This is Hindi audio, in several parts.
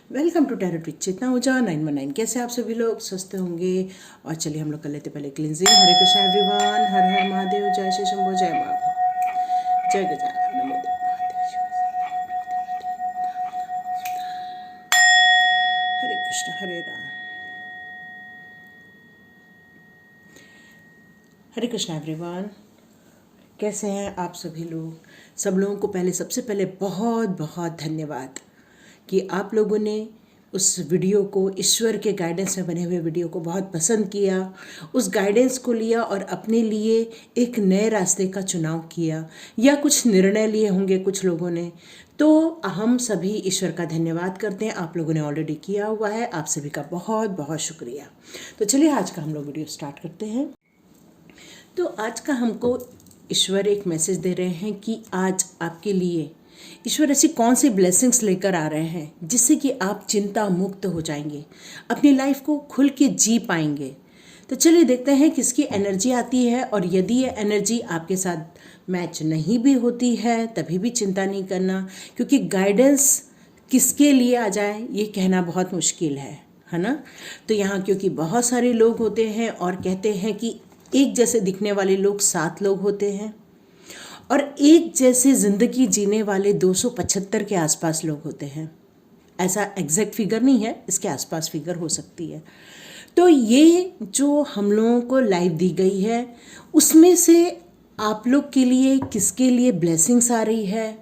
वेलकम टू टैरोट विद चेतना ओझा 919। कैसे आप सभी लोग स्वस्थ होंगे। और चलिए हम लोग कर लेते पहले क्लिनजिंग। हरे कृष्णा एवरीवन। हर हर महादेव। जय श्री शंभो। जय माँ जय गजानन। नमो देव महादेव। हरे कृष्ण हरे राम। हरे कृष्णा एवरीवन। कैसे हैं आप सभी लोग। सब लोगों को सबसे पहले बहुत बहुत धन्यवाद कि आप लोगों ने उस वीडियो को, ईश्वर के गाइडेंस में बने हुए वीडियो को बहुत पसंद किया, उस गाइडेंस को लिया और अपने लिए एक नए रास्ते का चुनाव किया, या कुछ निर्णय लिए होंगे कुछ लोगों ने। तो हम सभी ईश्वर का धन्यवाद करते हैं। आप लोगों ने ऑलरेडी किया हुआ है, आप सभी का बहुत बहुत शुक्रिया। तो चलिए आज का हम लोग वीडियो स्टार्ट करते हैं। तो आज का हमको ईश्वर एक मैसेज दे रहे हैं कि आज आपके लिए ईश्वर ऐसी कौन सी ब्लेसिंग्स लेकर आ रहे हैं जिससे कि आप चिंता मुक्त हो जाएंगे, अपनी लाइफ को खुल के जी पाएंगे। तो चलिए देखते हैं किसकी एनर्जी आती है, और यदि ये एनर्जी आपके साथ मैच नहीं भी होती है तभी भी चिंता नहीं करना, क्योंकि गाइडेंस किसके लिए आ जाए ये कहना बहुत मुश्किल है ना। तो यहाँ क्योंकि बहुत सारे लोग होते हैं और कहते हैं कि एक जैसे दिखने वाले लोग 7 लोग होते हैं और एक जैसे ज़िंदगी जीने वाले 275 के आसपास लोग होते हैं। ऐसा एग्जैक्ट फिगर नहीं है, इसके आसपास फिगर हो सकती है। तो ये जो हम लोगों को लाइफ दी गई है उसमें से आप लोग के लिए किसके लिए ब्लेसिंग्स आ रही है,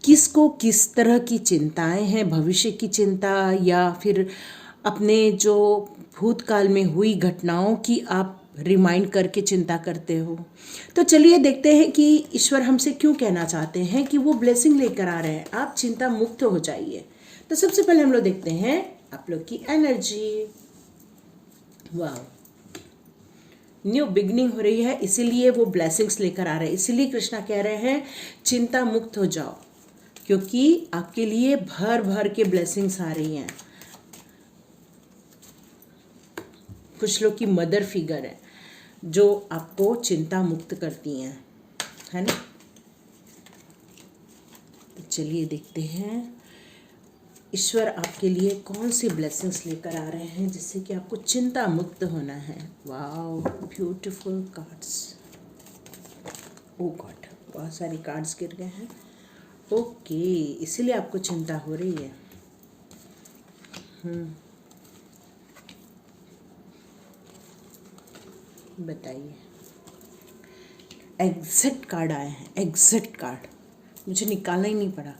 किसको किस तरह की चिंताएं हैं, भविष्य की चिंता या फिर अपने जो भूतकाल में हुई घटनाओं की आप रिमाइंड करके चिंता करते हो। तो चलिए देखते हैं कि ईश्वर हमसे क्यों कहना चाहते हैं कि वो ब्लेसिंग लेकर आ रहे हैं, आप चिंता मुक्त हो जाइए। तो सबसे पहले हम लोग देखते हैं आप लोग की एनर्जी। वाह, न्यू बिगनिंग हो रही है, इसीलिए वो ब्लेसिंग्स लेकर आ रहे हैं। इसीलिए कृष्णा कह रहे हैं चिंता मुक्त हो जाओ, क्योंकि आपके लिए भर भर के ब्लेसिंग्स आ रही हैं। कुछ लोग की मदर फिगर है जो आपको चिंता मुक्त करती हैं, है ना। तो चलिए देखते हैं ईश्वर आपके लिए कौन सी ब्लेसिंग्स लेकर आ रहे हैं जिससे कि आपको चिंता मुक्त होना है। Wow, beautiful cards. Oh God, बहुत सारी कार्ड्स गिर गए हैं। ओके, इसीलिए आपको चिंता हो रही है। बताइए। एग्जैक्ट कार्ड आए हैं, एग्जैक्ट कार्ड, मुझे निकालना ही नहीं पड़ा।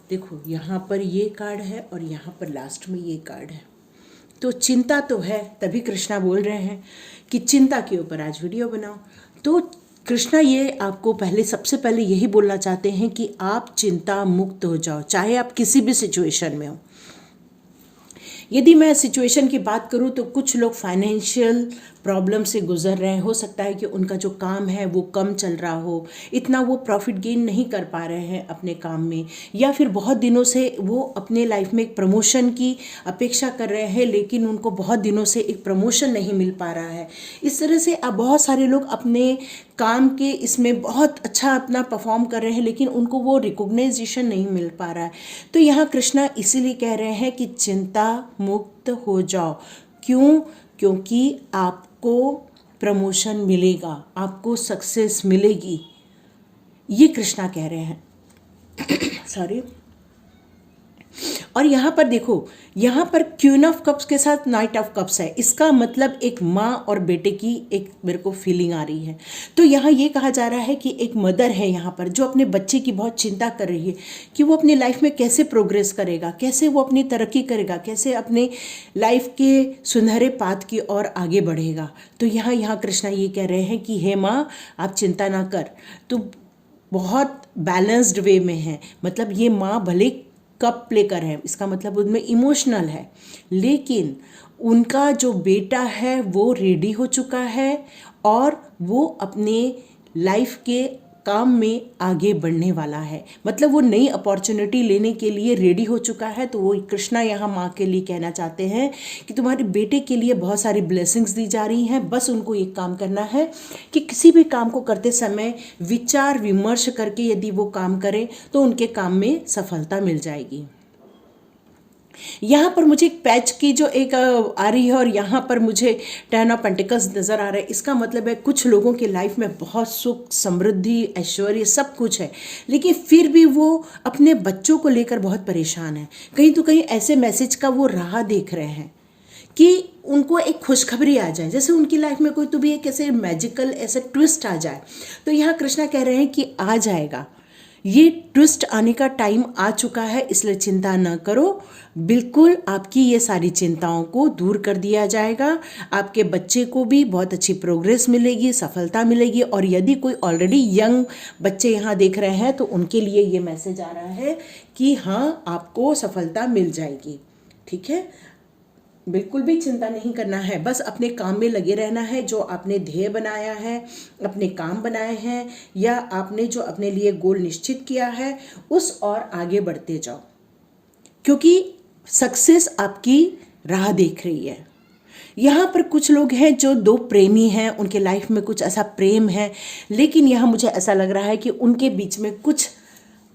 देखो यहाँ पर ये कार्ड है और यहाँ पर लास्ट में ये कार्ड है। तो चिंता तो है, तभी कृष्णा बोल रहे हैं कि चिंता के ऊपर आज वीडियो बनाओ। तो कृष्णा ये आपको सबसे पहले यही बोलना चाहते हैं कि आप चिंता मुक्त हो जाओ, चाहे आप किसी भी सिचुएशन में हो। यदि मैं सिचुएशन की बात करूं तो कुछ लोग फाइनेंशियल प्रॉब्लम से गुजर रहे हैं। हो सकता है कि उनका जो काम है वो कम चल रहा हो, इतना वो प्रॉफिट गेन नहीं कर पा रहे हैं अपने काम में, या फिर बहुत दिनों से वो अपने लाइफ में एक प्रमोशन की अपेक्षा कर रहे हैं लेकिन उनको बहुत दिनों से एक प्रमोशन नहीं मिल पा रहा है। इस तरह से अब बहुत सारे लोग अपने काम के इसमें बहुत अच्छा अपना परफॉर्म कर रहे हैं लेकिन उनको वो रिकॉग्नाइजेशन नहीं मिल पा रहा है। तो यहाँ कृष्णा इसीलिए कह रहे हैं कि चिंता मुक्त हो जाओ। क्यों? क्योंकि आपको प्रमोशन मिलेगा, आपको सक्सेस मिलेगी, ये कृष्णा कह रहे हैं। सॉरी। और यहाँ पर देखो, यहाँ पर क्वीन ऑफ कप्स के साथ नाइट ऑफ कप्स है। इसका मतलब एक माँ और बेटे की एक मेरे को फीलिंग आ रही है। तो यहाँ ये कहा जा रहा है कि एक मदर है यहाँ पर जो अपने बच्चे की बहुत चिंता कर रही है कि वो अपनी लाइफ में कैसे प्रोग्रेस करेगा, कैसे वो अपनी तरक्की करेगा, कैसे अपने लाइफ के सुनहरे पाथ की ओर आगे बढ़ेगा। तो यहाँ कृष्णा ये कह रहे हैं कि हे माँ, आप चिंता ना कर। तो बहुत बैलेंस्ड वे में है, मतलब ये माँ भले कप प्ले कर है, इसका मतलब उनमें इमोशनल है, लेकिन उनका जो बेटा है वो रेडी हो चुका है और वो अपने लाइफ के काम में आगे बढ़ने वाला है। मतलब वो नई अपॉर्चुनिटी लेने के लिए रेडी हो चुका है। तो वो कृष्णा यहाँ माँ के लिए कहना चाहते हैं कि तुम्हारे बेटे के लिए बहुत सारी ब्लेसिंग्स दी जा रही हैं, बस उनको एक काम करना है कि किसी भी काम को करते समय विचार विमर्श करके यदि वो काम करें तो उनके काम में सफलता मिल जाएगी। यहाँ पर मुझे एक पैच की जो एक आ रही है और यहाँ पर मुझे 10 ऑफ पेंटिकल्स नज़र आ रहा है। इसका मतलब है कुछ लोगों की लाइफ में बहुत सुख, समृद्धि, ऐश्वर्य सब कुछ है, लेकिन फिर भी वो अपने बच्चों को लेकर बहुत परेशान है। कहीं तो कहीं ऐसे मैसेज का वो राह देख रहे हैं कि उनको एक खुशखबरी आ जाए, जैसे उनकी लाइफ में कोई तो भी एक ऐसे मैजिकल ऐसे ट्विस्ट आ जाए। तो यहाँ कृष्णा कह रहे हैं कि आ जाएगा, ये ट्विस्ट आने का टाइम आ चुका है, इसलिए चिंता न करो। बिल्कुल आपकी ये सारी चिंताओं को दूर कर दिया जाएगा। आपके बच्चे को भी बहुत अच्छी प्रोग्रेस मिलेगी, सफलता मिलेगी। और यदि कोई ऑलरेडी यंग बच्चे यहाँ देख रहे हैं तो उनके लिए ये मैसेज आ रहा है कि हाँ, आपको सफलता मिल जाएगी। ठीक है, बिल्कुल भी चिंता नहीं करना है, बस अपने काम में लगे रहना है। जो आपने ध्येय बनाया है, अपने काम बनाए हैं, या आपने जो अपने लिए गोल निश्चित किया है, उस और आगे बढ़ते जाओ, क्योंकि सक्सेस आपकी राह देख रही है। यहाँ पर कुछ लोग हैं जो दो प्रेमी हैं, उनके लाइफ में कुछ ऐसा प्रेम है, लेकिन यहाँ मुझे ऐसा लग रहा है कि उनके बीच में कुछ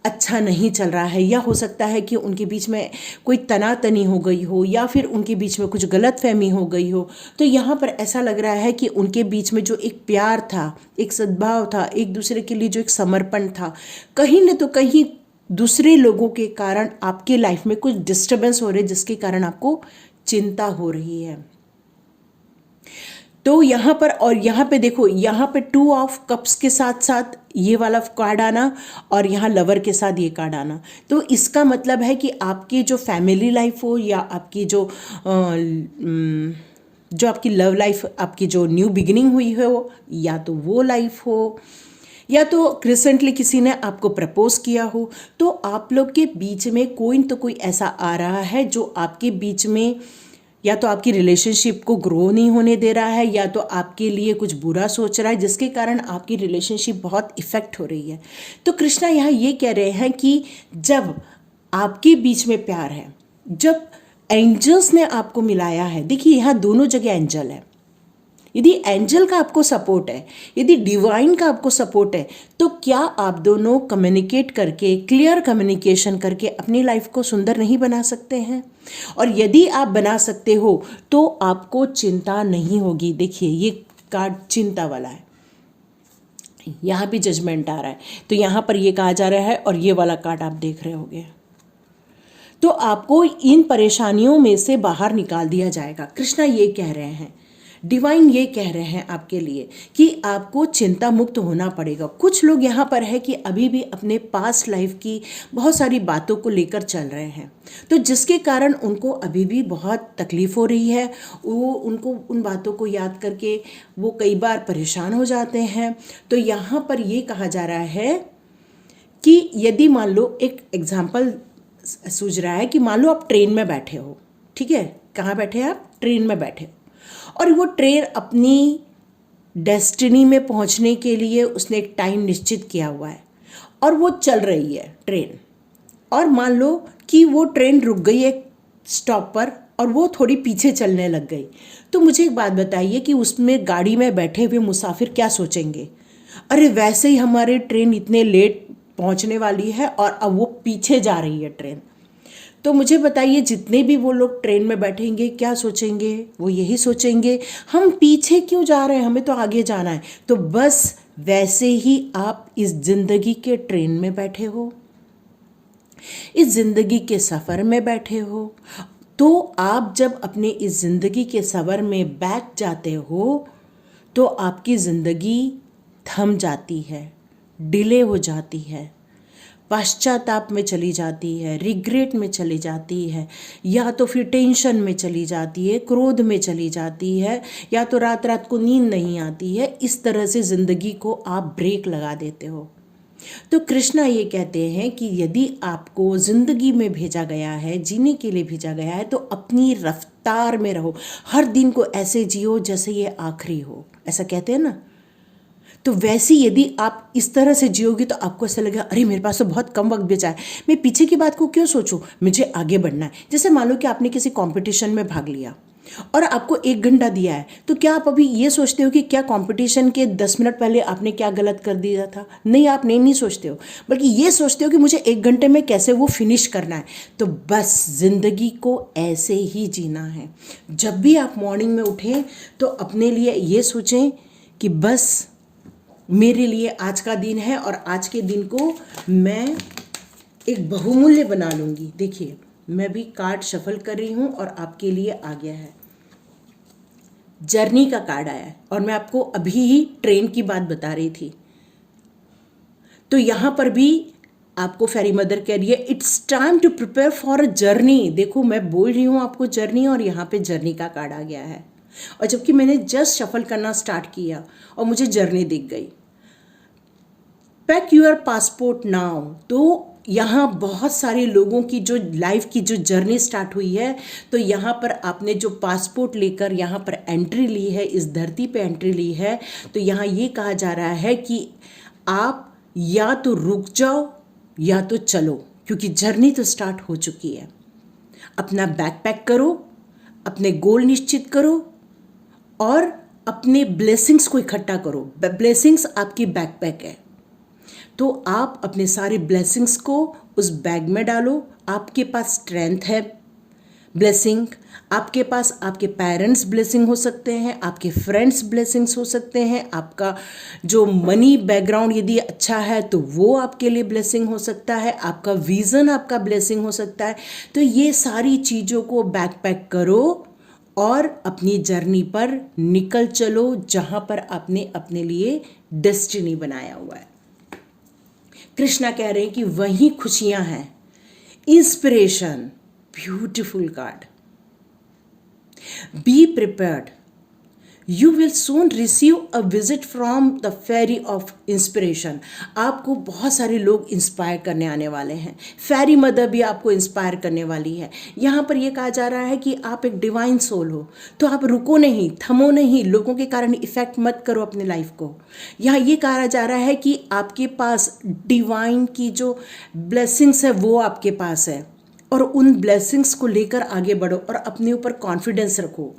अच्छा नहीं चल रहा है, या हो सकता है कि उनके बीच में कोई तनातनी हो गई हो, या फिर उनके बीच में कुछ गलतफहमी हो गई हो। तो यहाँ पर ऐसा लग रहा है कि उनके बीच में जो एक प्यार था, एक सद्भाव था, एक दूसरे के लिए जो एक समर्पण था, कहीं न तो कहीं दूसरे लोगों के कारण आपके लाइफ में कुछ डिस्टर्बेंस हो रहे, जिसके कारण आपको चिंता हो रही है। तो यहाँ पर, और यहाँ पे देखो, यहाँ पे 2 ऑफ कप्स के साथ साथ ये वाला कार्ड आना, और यहाँ लवर के साथ ये कार्ड आना। तो इसका मतलब है कि आपकी जो फैमिली लाइफ हो, या आपकी जो आपकी लव लाइफ, आपकी जो न्यू बिगिनिंग हुई हो, या तो वो लाइफ हो, या तो रिसेंटली किसी ने आपको प्रपोज किया हो, तो आप लोग के बीच में कोई तो कोई ऐसा आ रहा है जो आपके बीच में या तो आपकी रिलेशनशिप को ग्रो नहीं होने दे रहा है, या तो आपके लिए कुछ बुरा सोच रहा है, जिसके कारण आपकी रिलेशनशिप बहुत इफ़ेक्ट हो रही है। तो कृष्णा यहाँ ये कह रहे हैं कि जब आपके बीच में प्यार है, जब एंजल्स ने आपको मिलाया है, देखिए यहाँ दोनों जगह एंजल है। यदि एंजल का आपको सपोर्ट है, यदि डिवाइन का आपको सपोर्ट है, तो क्या आप दोनों कम्युनिकेट करके, क्लियर कम्युनिकेशन करके अपनी लाइफ को सुंदर नहीं बना सकते हैं? और यदि आप बना सकते हो तो आपको चिंता नहीं होगी। देखिए ये कार्ड चिंता वाला है, यहाँ भी जजमेंट आ रहा है, तो यहाँ पर ये कहा जा रहा है, और ये वाला कार्ड आप देख रहे होगे। तो आपको इन परेशानियों में से बाहर निकाल दिया जाएगा। कृष्णा ये कह रहे हैं, डिवाइन ये कह रहे हैं आपके लिए कि आपको चिंता मुक्त होना पड़ेगा। कुछ लोग यहाँ पर है कि अभी भी अपने पास्ट लाइफ की बहुत सारी बातों को लेकर चल रहे हैं, तो जिसके कारण उनको अभी भी बहुत तकलीफ हो रही है। वो उनको उन बातों को याद करके वो कई बार परेशान हो जाते हैं। तो यहाँ पर ये कहा जा रहा है कि यदि मान लो, एक एग्जाम्पल सूझ रहा है कि मान लो आप ट्रेन में बैठे हो, ठीक है, कहाँ बैठे हैं आप? ट्रेन में बैठे हो, और वो ट्रेन अपनी डेस्टिनी में पहुंचने के लिए उसने एक टाइम निश्चित किया हुआ है, और वो चल रही है ट्रेन, और मान लो कि वो ट्रेन रुक गई एक स्टॉप पर और वो थोड़ी पीछे चलने लग गई। तो मुझे एक बात बताइए कि उसमें गाड़ी में बैठे हुए मुसाफिर क्या सोचेंगे? अरे वैसे ही हमारी ट्रेन इतने लेट पहुंचने वाली है और अब वो पीछे जा रही है ट्रेन। तो मुझे बताइए, जितने भी वो लोग ट्रेन में बैठेंगे क्या सोचेंगे? वो यही सोचेंगे हम पीछे क्यों जा रहे हैं, हमें तो आगे जाना है। तो बस वैसे ही आप इस जिंदगी के ट्रेन में बैठे हो, इस जिंदगी के सफ़र में बैठे हो। तो आप जब अपने इस जिंदगी के सफ़र में बैठ जाते हो तो आपकी ज़िंदगी थम जाती है, डिले हो जाती है, पश्चाताप में चली जाती है, रिग्रेट में चली जाती है, या तो फिर टेंशन में चली जाती है, क्रोध में चली जाती है, या तो रात रात को नींद नहीं आती है। इस तरह से ज़िंदगी को आप ब्रेक लगा देते हो। तो कृष्णा ये कहते हैं कि यदि आपको ज़िंदगी में भेजा गया है, जीने के लिए भेजा गया है, तो अपनी रफ्तार में रहो। हर दिन को ऐसे जियो जैसे ये आखिरी हो, ऐसा कहते हैं ना। तो वैसे यदि आप इस तरह से जियोगे तो आपको ऐसा लगेगा, अरे मेरे पास तो बहुत कम वक्त बचा है, मैं पीछे की बात को क्यों सोचूं, मुझे आगे बढ़ना है। जैसे मान लो कि आपने किसी कंपटीशन में भाग लिया, और आपको 1 घंटा दिया है, तो क्या आप अभी ये सोचते हो कि क्या कंपटीशन के 10 मिनट पहले आपने क्या गलत कर दिया था? नहीं, आप नहीं सोचते हो, बल्कि ये सोचते हो कि मुझे 1 घंटे में कैसे वो फिनिश करना है। तो बस ज़िंदगी को ऐसे ही जीना है। जब भी आप मॉर्निंग में उठें तो अपने लिए ये सोचें कि बस मेरे लिए आज का दिन है और आज के दिन को मैं एक बहुमूल्य बना लूँगी। देखिए, मैं भी कार्ड शफल कर रही हूँ और आपके लिए आ गया है, जर्नी का कार्ड आया है। और मैं आपको अभी ही ट्रेन की बात बता रही थी, तो यहाँ पर भी आपको फेरी मदर कह रही है it's time to prepare for a journey. देखो, मैं बोल रही हूँ आपको जर्नी, और यहाँ पे जर्नी का कार्ड आ गया है। और जबकि मैंने जस्ट शफल करना स्टार्ट किया और मुझे जर्नी दिख गई। Pack your passport now. तो यहाँ बहुत सारे लोगों की जो लाइफ की जो जर्नी स्टार्ट हुई है, तो यहाँ पर आपने जो पासपोर्ट लेकर यहाँ पर एंट्री ली है, इस धरती पे एंट्री ली है, तो यहाँ ये कहा जा रहा है कि आप या तो रुक जाओ या तो चलो, क्योंकि जर्नी तो स्टार्ट हो चुकी है। अपना बैग पैक करो, अपने गोल निश्चित करो और अपने ब्लेसिंग्स को इकट्ठा करो। ब्लेसिंग्स आपकी बैकपैक है, तो आप अपने सारे ब्लेसिंग्स को उस बैग में डालो। आपके पास स्ट्रेंथ है ब्लेसिंग, आपके पास आपके पेरेंट्स ब्लेसिंग हो सकते हैं, आपके फ्रेंड्स ब्लेसिंग्स हो सकते हैं, आपका जो मनी बैकग्राउंड यदि अच्छा है तो वो आपके लिए ब्लेसिंग हो सकता है, आपका विज़न आपका ब्लेसिंग हो सकता है। तो ये सारी चीज़ों को बैकपैक करो और अपनी जर्नी पर निकल चलो, जहाँ पर आपने अपने लिए डेस्टिनी बनाया हुआ है। कृष्णा कह रहे हैं कि वही खुशियां हैं, inspiration. Beautiful card. Be prepared, you will soon receive a visit from the fairy of inspiration. आपको बहुत सारे लोग इंस्पायर करने आने वाले हैं। फेरी मदर भी आपको इंस्पायर करने वाली है। यहाँ पर यह कहा जा रहा है कि आप एक डिवाइन सोल हो, तो आप रुको नहीं, थमो नहीं, लोगों के कारण इफेक्ट मत करो अपने लाइफ को। यहाँ ये कहा जा रहा है कि आपके पास डिवाइन की जो ब्लेसिंग्स है वो आपके पास है, और उन ब्लेसिंग्स को लेकर आगे बढ़ो और अपने ऊपर कॉन्फिडेंस रखो।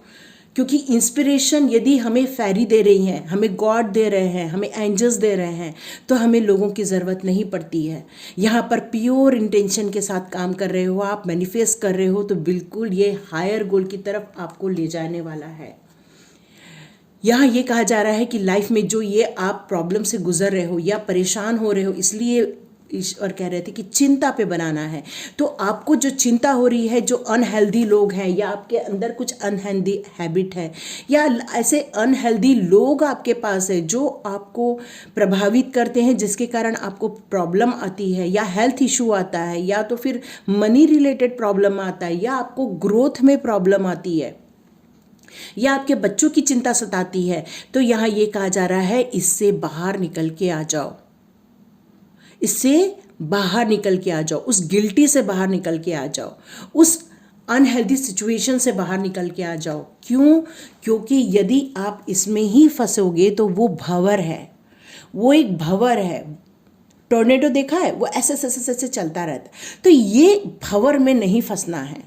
क्योंकि इंस्पिरेशन यदि हमें फेरी दे रही हैं, हमें गॉड दे रहे हैं, हमें एंजल्स दे रहे हैं, तो हमें लोगों की ज़रूरत नहीं पड़ती है। यहाँ पर प्योर इंटेंशन के साथ काम कर रहे हो, आप मैनिफेस्ट कर रहे हो, तो बिल्कुल ये हायर गोल की तरफ आपको ले जाने वाला है। यहाँ ये कहा जा रहा है कि लाइफ में जो ये आप प्रॉब्लम से गुजर रहे हो या परेशान हो रहे हो, इसलिए ईश्वर कह रहे थे कि चिंता पे बनाना है। तो आपको जो चिंता हो रही है, जो अनहेल्दी लोग हैं, या आपके अंदर कुछ अनहेल्दी हैबिट है, या ऐसे अनहेल्दी लोग आपके पास है जो आपको प्रभावित करते हैं, जिसके कारण आपको प्रॉब्लम आती है, या हेल्थ इशू आता है, या तो फिर मनी रिलेटेड प्रॉब्लम आता है, या आपको ग्रोथ में प्रॉब्लम आती है, या आपके बच्चों की चिंता सताती है, तो यहाँ ये कहा जा रहा है इससे बाहर निकल के आ जाओ, इससे बाहर निकल के आ जाओ, उस गिल्टी से बाहर निकल के आ जाओ, उस अनहेल्दी सिचुएशन से बाहर निकल के आ जाओ। क्यों? क्योंकि यदि आप इसमें ही फंसोगे तो वो भंवर है, वो एक भंवर है। टोर्नेडो देखा है, वो ऐसे ऐसे ऐसे चलता रहता है। तो ये भंवर में नहीं फंसना है,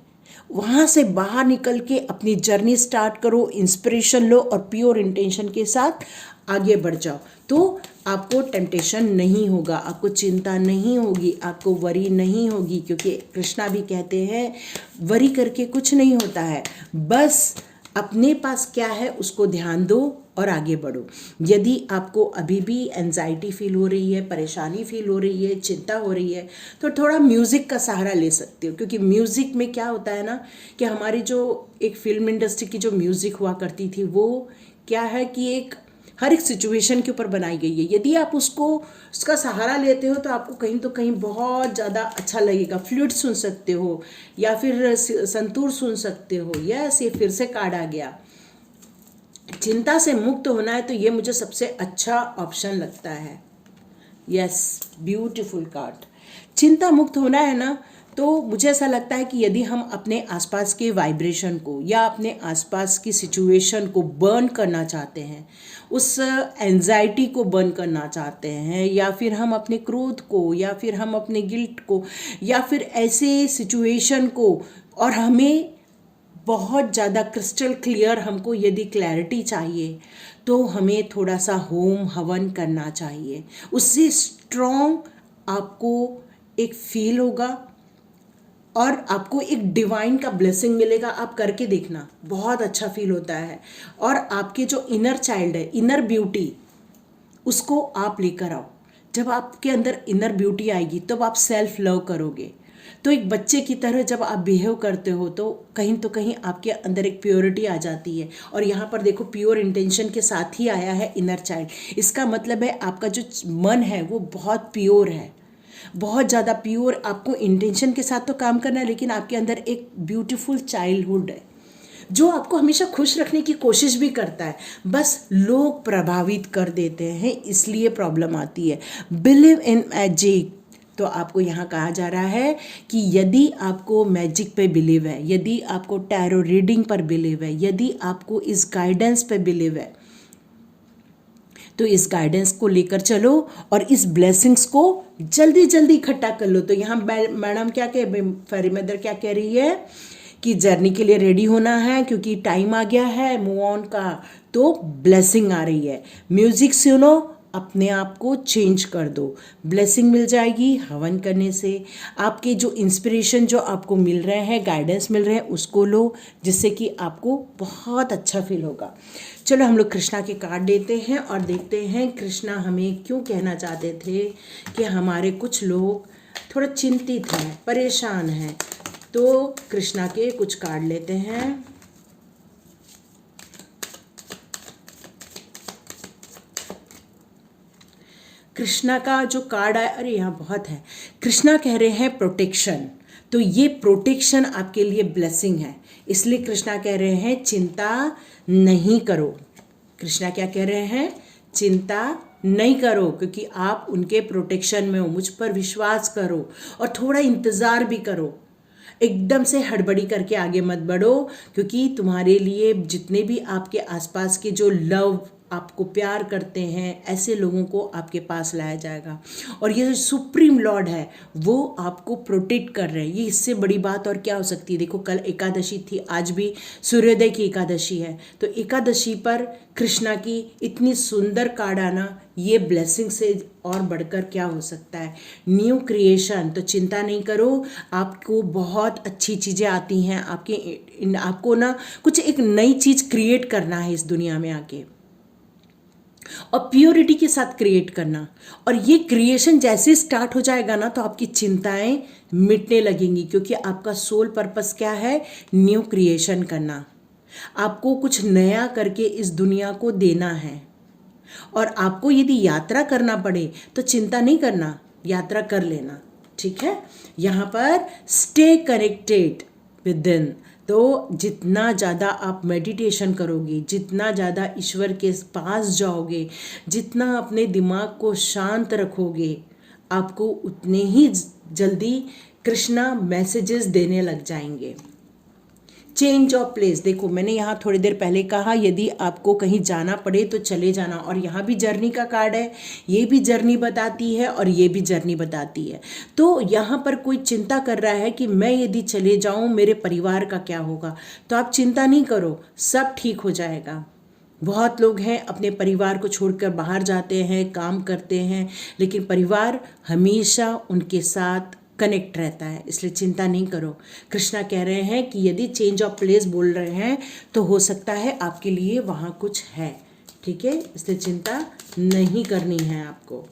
वहाँ से बाहर निकल के अपनी जर्नी स्टार्ट करो, इंस्पिरेशन लो और प्योर इंटेंशन के साथ आगे बढ़ जाओ। तो आपको टेम्पटेशन नहीं होगा, आपको चिंता नहीं होगी, आपको वरी नहीं होगी, क्योंकि कृष्णा भी कहते हैं वरी करके कुछ नहीं होता है, बस अपने पास क्या है उसको ध्यान दो और आगे बढ़ो। यदि आपको अभी भी एंजाइटी फील हो रही है, परेशानी फील हो रही है, चिंता हो रही है, तो थोड़ा म्यूज़िक का सहारा ले सकते हो। क्योंकि म्यूज़िक में क्या होता है ना, कि हमारी जो एक फिल्म इंडस्ट्री की जो म्यूज़िक हुआ करती थी, वो क्या है कि एक हर एक सिचुएशन के ऊपर बनाई गई है। यदि आप उसका सहारा लेते हो तो आपको कहीं तो कहीं बहुत ज़्यादा अच्छा लगेगा। फ्लूट सुन सकते हो, या फिर संतूर सुन सकते हो। यस, ये फिर से कार्ड आ गया। चिंता से मुक्त होना है तो ये मुझे सबसे अच्छा ऑप्शन लगता है। Yes, beautiful card. चिंता मुक्त होना है ना, तो मुझे ऐसा लगता है कि यदि हम अपने आसपास के वाइब्रेशन को या अपने आसपास की सिचुएशन को बर्न करना चाहते हैं, उस एंजाइटी को बर्न करना चाहते हैं, या फिर हम अपने क्रोध को, या फिर हम अपने गिल्ट को, या फिर ऐसे सिचुएशन को, और हमें बहुत ज़्यादा क्रिस्टल क्लियर हमको यदि क्लैरिटी चाहिए तो हमें थोड़ा सा होम हवन करना चाहिए। उससे स्ट्रॉन्ग आपको एक फील होगा और आपको एक डिवाइन का ब्लेसिंग मिलेगा। आप करके देखना, बहुत अच्छा फील होता है। और आपके जो इनर चाइल्ड है, इनर ब्यूटी, उसको आप लेकर आओ। जब आपके अंदर इनर ब्यूटी आएगी तब आप सेल्फ लव करोगे। तो एक बच्चे की तरह जब आप बिहेव करते हो तो कहीं आपके अंदर एक प्योरिटी आ जाती है। और यहाँ पर देखो, प्योर इंटेंशन के साथ ही आया है इनर चाइल्ड। इसका मतलब है आपका जो मन है वो बहुत प्योर है, बहुत ज़्यादा प्योर। आपको इंटेंशन के साथ तो काम करना है, लेकिन आपके अंदर एक ब्यूटीफुल चाइल्डहुड है जो आपको हमेशा खुश रखने की कोशिश भी करता है। बस लोग प्रभावित कर देते हैं, इसलिए प्रॉब्लम आती है। Believe in magic. तो आपको यहाँ कहा जा रहा है कि यदि आपको मैजिक पे बिलीव है, यदि आपको टैरो रीडिंग पर बिलीव है, यदि आपको इस गाइडेंस पे बिलीव है, तो इस गाइडेंस को लेकर चलो और इस ब्लेसिंग्स को जल्दी जल्दी इकट्ठा कर लो। तो यहाँ मैडम क्या फेरी मदर क्या कह रही है कि जर्नी के लिए रेडी होना है, क्योंकि टाइम आ गया है मूव ऑन का। तो ब्लेसिंग आ रही है, म्यूजिक सुनो, अपने आप को चेंज कर दो, ब्लेसिंग मिल जाएगी हवन करने से। आपके जो इंस्पिरेशन जो आपको मिल रहे हैं, गाइडेंस मिल रहे हैं, उसको लो, जिससे कि आपको बहुत अच्छा फील होगा। चलो हम लोग कृष्णा के कार्ड देते हैं और देखते हैं कृष्णा हमें क्यों कहना चाहते थे कि हमारे कुछ लोग थोड़ा चिंतित हैं, परेशान हैं। तो कृष्णा के कुछ कार्ड लेते हैं। कृष्णा का जो कार्ड आया, अरे यहाँ बहुत है। कृष्णा कह रहे हैं प्रोटेक्शन। तो ये प्रोटेक्शन आपके लिए ब्लेसिंग है, इसलिए कृष्णा कह रहे हैं चिंता नहीं करो। कृष्णा क्या कह रहे हैं? चिंता नहीं करो, क्योंकि आप उनके प्रोटेक्शन में हो। मुझ पर विश्वास करो और थोड़ा इंतज़ार भी करो। एकदम से हड़बड़ी करके आगे मत बढ़ो, क्योंकि तुम्हारे लिए जितने भी आपके आसपास के जो लव आपको प्यार करते हैं, ऐसे लोगों को आपके पास लाया जाएगा। और ये जो सुप्रीम लॉर्ड है वो आपको प्रोटेक्ट कर रहे हैं। ये इससे बड़ी बात और क्या हो सकती है? देखो, कल एकादशी थी, आज भी सूर्योदय की एकादशी है। तो एकादशी पर कृष्णा की इतनी सुंदर कार्ड आना, ये ब्लेसिंग से और बढ़कर क्या हो सकता है? New creation. तो चिंता नहीं करो, आपको बहुत अच्छी चीज़ें आती हैं। आपको ना कुछ एक नई चीज़ क्रिएट करना है इस दुनिया में आके, और प्योरिटी के साथ क्रिएट करना। और ये क्रिएशन जैसे स्टार्ट हो जाएगा ना, तो आपकी चिंताएं मिटने लगेंगी, क्योंकि आपका सोल पर्पस क्या है? न्यू क्रिएशन करना। आपको कुछ नया करके इस दुनिया को देना है। और आपको यदि यात्रा करना पड़े तो चिंता नहीं करना, यात्रा कर लेना, ठीक है। यहाँ पर स्टे कनेक्टेड विद इन। तो जितना ज़्यादा आप मेडिटेशन करोगे, जितना ज़्यादा ईश्वर के पास जाओगे, जितना अपने दिमाग को शांत रखोगे, आपको उतने ही जल्दी कृष्णा मैसेजेस देने लग जाएंगे। Change of place. देखो, मैंने यहाँ थोड़ी देर पहले कहा यदि आपको कहीं जाना पड़े तो चले जाना, और यहाँ भी जर्नी का कार्ड है। ये भी जर्नी बताती है और ये भी जर्नी बताती है। तो यहाँ पर कोई चिंता कर रहा है कि मैं यदि चले जाऊँ मेरे परिवार का क्या होगा, तो आप चिंता नहीं करो, सब ठीक हो जाएगा। बहुत लोग हैं अपने परिवार को छोड़कर बाहर जाते हैं, काम करते हैं, लेकिन परिवार हमेशा उनके साथ कनेक्ट रहता है, इसलिए चिंता नहीं करो। कृष्णा कह रहे हैं कि यदि चेंज ऑफ प्लेस बोल रहे हैं तो हो सकता है आपके लिए वहाँ कुछ है, ठीक है, इसलिए चिंता नहीं करनी है आपको।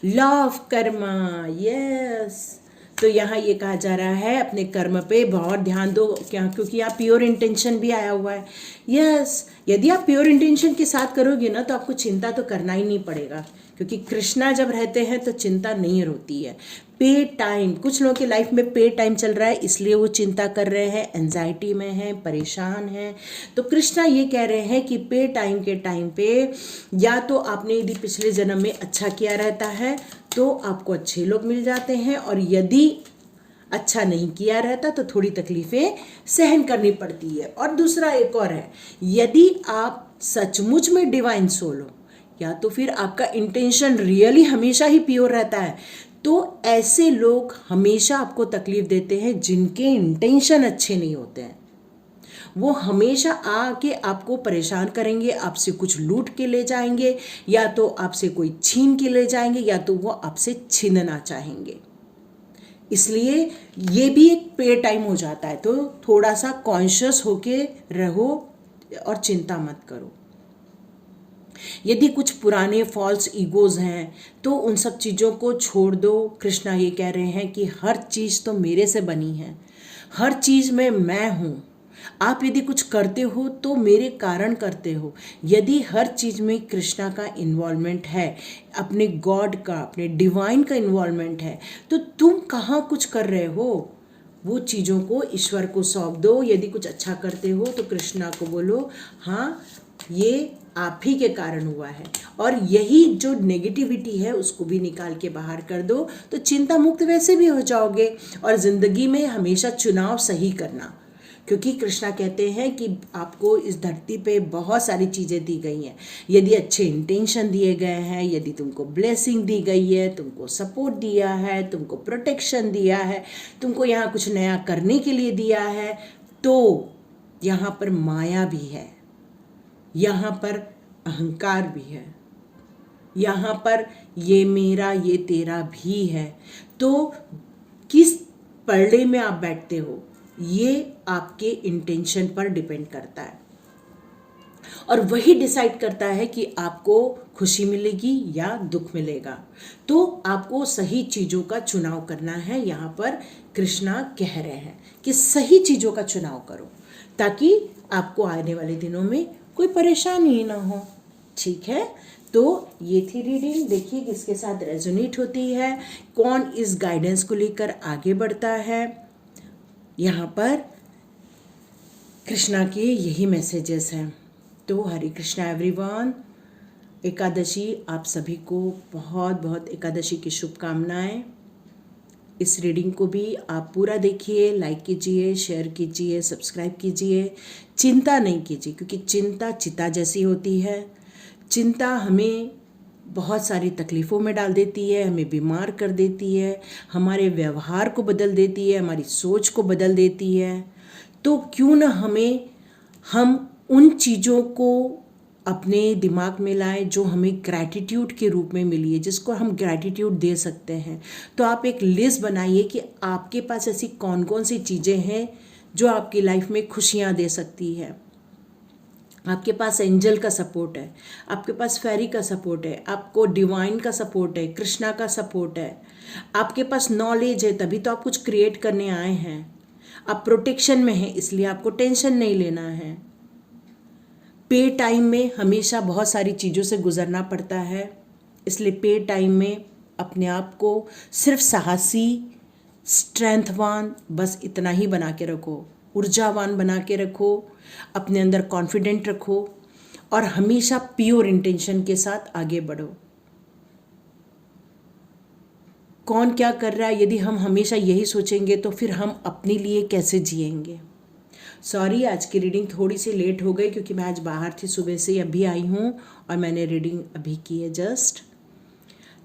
Law of Karma, yes. तो यहाँ ये कहा जा रहा है अपने कर्म पे बहुत ध्यान दो, क्या? क्योंकि यहाँ प्योर इंटेंशन भी आया हुआ है। यस, यदि आप प्योर इंटेंशन के साथ करोगे ना तो आपको चिंता तो करना ही नहीं पड़ेगा, क्योंकि कृष्णा जब रहते हैं तो चिंता नहीं होती है। पे टाइम, कुछ लोगों की लाइफ में पे टाइम चल रहा है, इसलिए वो चिंता कर रहे हैं, एंजाइटी में हैं, परेशान हैं। तो कृष्णा ये कह रहे हैं कि पे टाइम के टाइम पे या तो आपने यदि पिछले जन्म में अच्छा किया रहता है तो आपको अच्छे लोग मिल जाते हैं, और यदि अच्छा नहीं किया रहता तो थोड़ी तकलीफ़ें सहन करनी पड़ती है। और दूसरा एक और है, यदि आप सचमुच में डिवाइन सोल हो, या तो फिर आपका इंटेंशन रियली हमेशा ही प्योर रहता है, तो ऐसे लोग हमेशा आपको तकलीफ देते हैं जिनके इंटेंशन अच्छे नहीं होते हैं। वो हमेशा आके आपको परेशान करेंगे, आपसे कुछ लूट के ले जाएंगे, या तो आपसे कोई छीन के ले जाएंगे, या तो वो आपसे छीनना चाहेंगे। इसलिए ये भी एक पे टाइम हो जाता है, तो थोड़ा सा कॉन्शियस होके रहो और चिंता मत करो। यदि कुछ पुराने फॉल्स ईगोज हैं तो उन सब चीज़ों को छोड़ दो। कृष्णा ये कह रहे हैं कि हर चीज़ तो मेरे से बनी है, हर चीज़ में मैं हूँ। आप यदि कुछ करते हो तो मेरे कारण करते हो। यदि हर चीज़ में कृष्णा का इन्वॉल्वमेंट है, अपने गॉड का, अपने डिवाइन का इन्वॉल्वमेंट है, तो तुम कहाँ कुछ कर रहे हो? वो चीज़ों को ईश्वर को सौंप दो। यदि कुछ अच्छा करते हो तो कृष्णा को बोलो, हाँ ये आप ही के कारण हुआ है, और यही जो नेगेटिविटी है उसको भी निकाल के बाहर कर दो, तो चिंता मुक्त वैसे भी हो जाओगे। और ज़िंदगी में हमेशा चुनाव सही करना, क्योंकि कृष्णा कहते हैं कि आपको इस धरती पे बहुत सारी चीज़ें दी गई हैं। यदि अच्छे इंटेंशन दिए गए हैं, यदि तुमको ब्लेसिंग दी गई है, तुमको सपोर्ट दिया है, तुमको प्रोटेक्शन दिया है, तुमको यहाँ कुछ नया करने के लिए दिया है, तो यहाँ पर माया भी है, यहाँ पर अहंकार भी है, यहाँ पर ये मेरा ये तेरा भी है। तो किस पलड़े में आप बैठते हो ये आपके इंटेंशन पर डिपेंड करता है, और वही डिसाइड करता है कि आपको खुशी मिलेगी या दुख मिलेगा। तो आपको सही चीज़ों का चुनाव करना है। यहाँ पर कृष्णा कह रहे हैं कि सही चीज़ों का चुनाव करो, ताकि आपको आने वाले दिनों में कोई परेशानी ना हो। ठीक है, तो ये थी रीडिंग। देखिए किसके साथ रेजोनेट होती है, कौन इस गाइडेंस को लेकर आगे बढ़ता है। यहाँ पर कृष्णा के यही मैसेजेस हैं। तो हरे कृष्णा एवरीवन। एकादशी आप सभी को बहुत बहुत एकादशी की शुभकामनाएं। इस रीडिंग को भी आप पूरा देखिए, लाइक कीजिए, शेयर कीजिए, सब्सक्राइब कीजिए। चिंता नहीं कीजिए, क्योंकि चिंता चिता जैसी होती है। चिंता हमें बहुत सारी तकलीफ़ों में डाल देती है, हमें बीमार कर देती है, हमारे व्यवहार को बदल देती है, हमारी सोच को बदल देती है। तो क्यों ना हम उन चीज़ों को अपने दिमाग में लाएं जो हमें ग्रैटिट्यूड के रूप में मिली है, जिसको हम ग्रैटिट्यूड दे सकते हैं। तो आप एक लिस्ट बनाइए कि आपके पास ऐसी कौन कौन सी चीज़ें हैं जो आपकी लाइफ में खुशियाँ दे सकती है। आपके पास एंजल का सपोर्ट है, आपके पास फेरी का सपोर्ट है, आपको डिवाइन का सपोर्ट है, कृष्णा का सपोर्ट है, आपके पास नॉलेज है, तभी तो आप कुछ क्रिएट करने आए हैं। आप प्रोटेक्शन में हैं, इसलिए आपको टेंशन नहीं लेना है। पे टाइम में हमेशा बहुत सारी चीज़ों से गुजरना पड़ता है, इसलिए पे टाइम में अपने आप को सिर्फ साहसी, स्ट्रेंथवान, बस इतना ही बना के रखो, ऊर्जावान बना के रखो, अपने अंदर कॉन्फिडेंट रखो, और हमेशा प्योर इंटेंशन के साथ आगे बढ़ो। कौन क्या कर रहा है, यदि हम हमेशा यही सोचेंगे तो फिर हम अपने लिए कैसे जिएंगे। सॉरी, आज की रीडिंग थोड़ी सी लेट हो गई, क्योंकि मैं आज बाहर थी, सुबह से अभी आई हूँ और मैंने रीडिंग अभी की है just.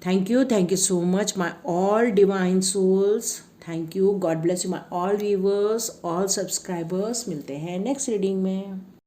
Thank you so much my all divine souls. Thank you, God bless you my all viewers, all subscribers. मिलते हैं नेक्स्ट रीडिंग में।